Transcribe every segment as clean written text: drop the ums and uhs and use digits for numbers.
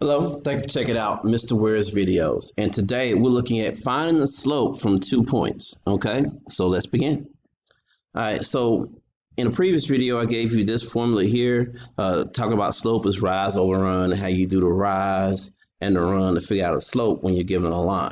Hello, thank you for checking out Mr. Ware's videos. And today we're looking at finding the slope from 2 points. Okay, so let's begin. All right, so in a previous video, I gave you this formula here. Talking about slope is rise over run, how you do the rise and the run to figure out a slope when you're given a line.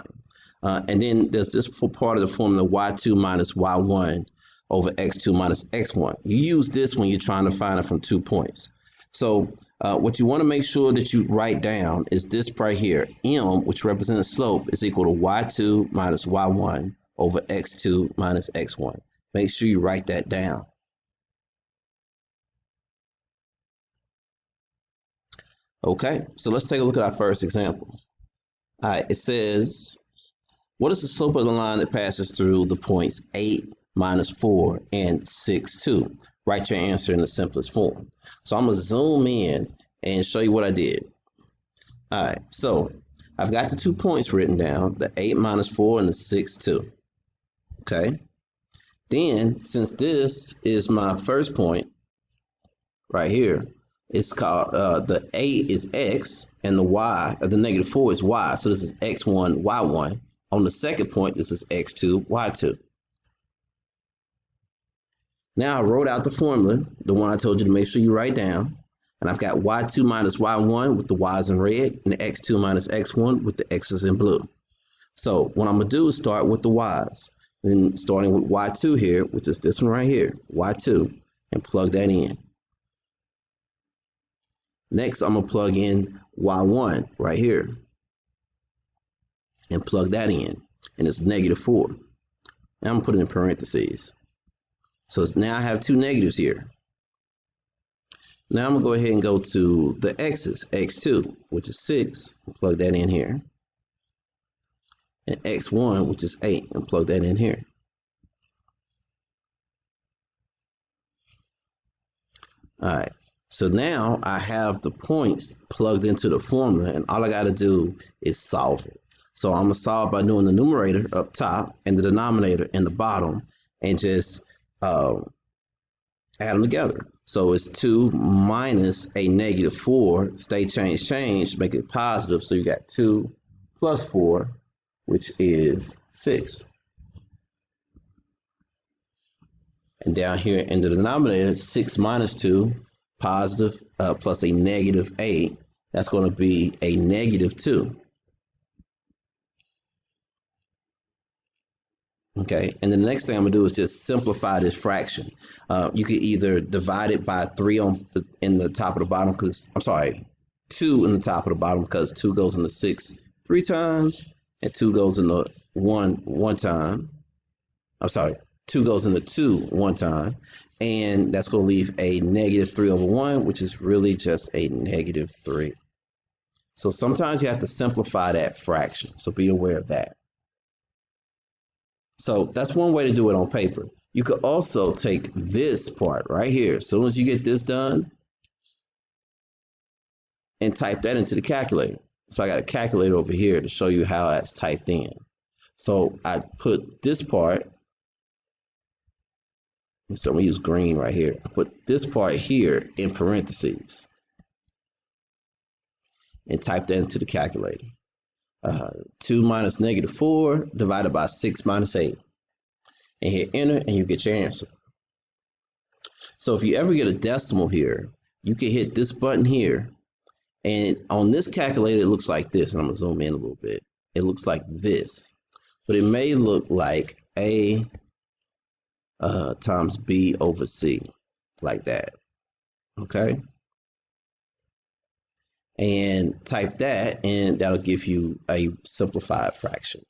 And then there's this part of the formula y2 minus y1 over x2 minus x1. You use this when you're trying to find it from 2 points. So what you want to make sure that you write down is this right here. M, which represents slope, is equal to y2 minus y1 over x2 minus x1. Make sure you write that down. Okay, so let's take a look at our first example. All right, it says, what is the slope of the line that passes through the points 8, minus 4, and 6, 2? Write your answer in the simplest form. So I'm going to zoom in and show you what I did. All right, so I've got the 2 points written down, the 8 minus 4 and the 6, 2. Okay. Then, since this is my first point right here, it's called, the 8 is x and the y, the negative 4 is y. So this is x1, y1. On the second point, this is x2, y2. Now I wrote out the formula, the one I told you to make sure you write down. And I've got y2 minus y1 with the y's in red and x2 minus x1 with the x's in blue. So what I'm going to do is start with the y's. Then starting with y2 here, which is this one right here, y2, and plug that in. Next, I'm going to plug in y1 right here and plug that in. And it's negative 4. Now I'm going to put it in parentheses. So now I have 2 negatives here. Now I'm going to go ahead and go to the x's, x2, which is 6, and plug that in here. And x1, which is 8, and plug that in here. All right, so now I have the points plugged into the formula, and all I got to do is solve it. So I'm going to solve by doing the numerator up top and the denominator in the bottom, and just add them together. So it's 2 minus a negative 4, stay change, make it positive. So you got 2 plus 4, which is 6. And down here in the denominator, 6 minus 2, positive, plus a negative 8. That's going to be a negative 2. Okay, and the next thing I'm going to do is just simplify this fraction. You could either divide it by 3 in the top of the bottom, because, I'm sorry, 2 in the top of the bottom, because 2 goes into 6 3 times, and 2 goes into 1 time. I'm sorry, 2 goes into 2 1 time, and that's going to leave a negative 3 over 1, which is really just a negative 3. So sometimes you have to simplify that fraction, so be aware of that. So that's one way to do it on paper. You could also take this part right here, as soon as you get this done, and type that into the calculator. So I got a calculator over here to show you how that's typed in. So I put this part, so I'm going to use green right here. I put this part here in parentheses and type that into the calculator. 2 minus negative 4 divided by 6 minus 8. And hit enter and you get your answer. So if you ever get a decimal here, you can hit this button here. And on this calculator, it looks like this. And I'm going to zoom in a little bit. It looks like this. But it may look like A times B over C, like that. Okay? And type that, and that'll give you a simplified fraction.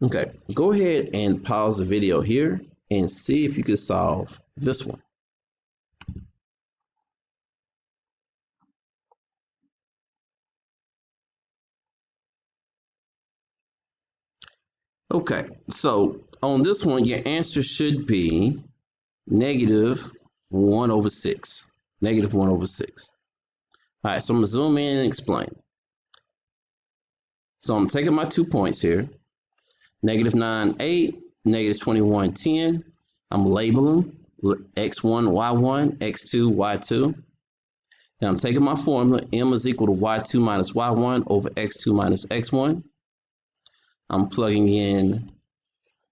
Okay, go ahead and pause the video here and see if you can solve this one. Okay, so on this one, your answer should be negative 1 over 6. Negative 1 over 6. All right, so I'm going to zoom in and explain. So I'm taking my 2 points here. -9, 8, -21, 10. I'm labeling them x1, y1, x2, y2. Then I'm taking my formula, m is equal to y2 minus y1 over x2 minus x1. I'm plugging in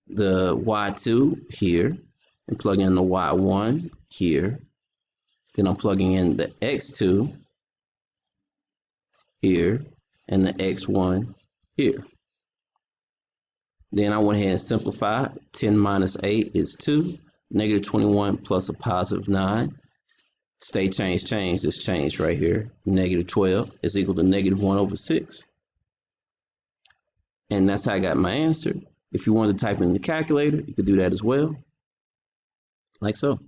the y2 here and plugging in the y1 here. Then I'm plugging in the x2 here and the x1 here. Then I went ahead and simplified. 10 minus 8 is 2. -21 plus a +9. State change is changed right here. -12 is equal to -1 over 6. And that's how I got my answer. If you wanted to type in the calculator, you could do that as well. Like so.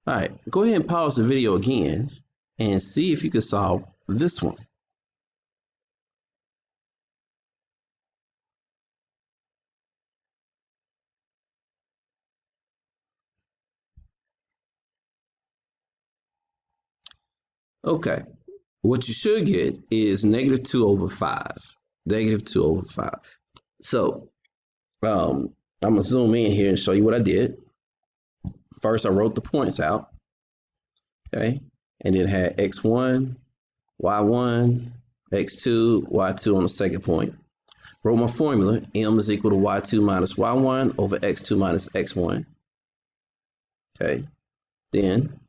All right, go ahead and pause the video again and see if you can solve this one. Okay, what you should get is -2 over 5. -2 over 5. So I'm gonna zoom in here and show you what I did. First, I wrote the points out, okay, and then had x1, y1, x2, y2 on the second point. Wrote my formula, m is equal to y2 minus y1 over x2 minus x1. Okay, then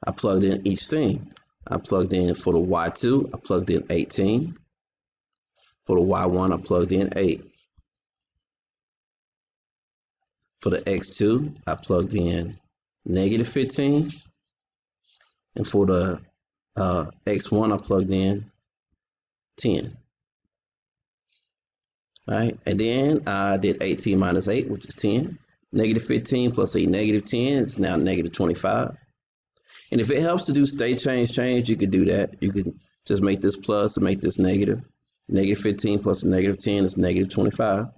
I plugged in each thing. I plugged in for the y2, I plugged in 18. For the y1, I plugged in 8. For the x2, I plugged in -15. And for the x1, I plugged in 10. All right, and then I did 18 minus 8, which is 10. -15 plus a -10 is now -25. And if it helps to do state change, you could do that. You could just make this plus and make this negative. -15 plus a -10 is -25.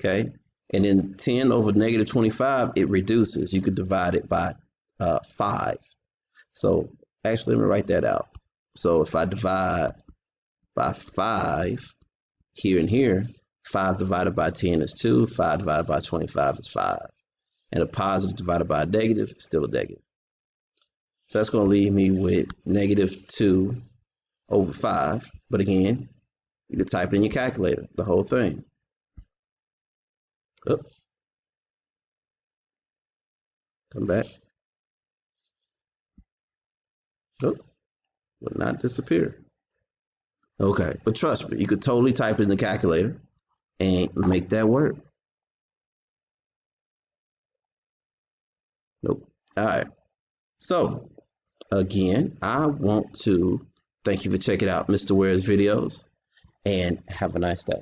Okay, and then 10 over -25, it reduces. You could divide it by 5. So actually, let me write that out. So if I divide by 5 here and here, 5 divided by 10 is 2, 5 divided by 25 is 5. And a positive divided by a negative is still a negative. So that's going to leave me with -2 over 5. But again, you could type in your calculator, the whole thing. Oh. Come back. Oh, will not disappear. Okay, but trust me, you could totally type in the calculator and make that work. Nope. All right. So, again, I want to thank you for checking out Mr. Ware's videos and have a nice day.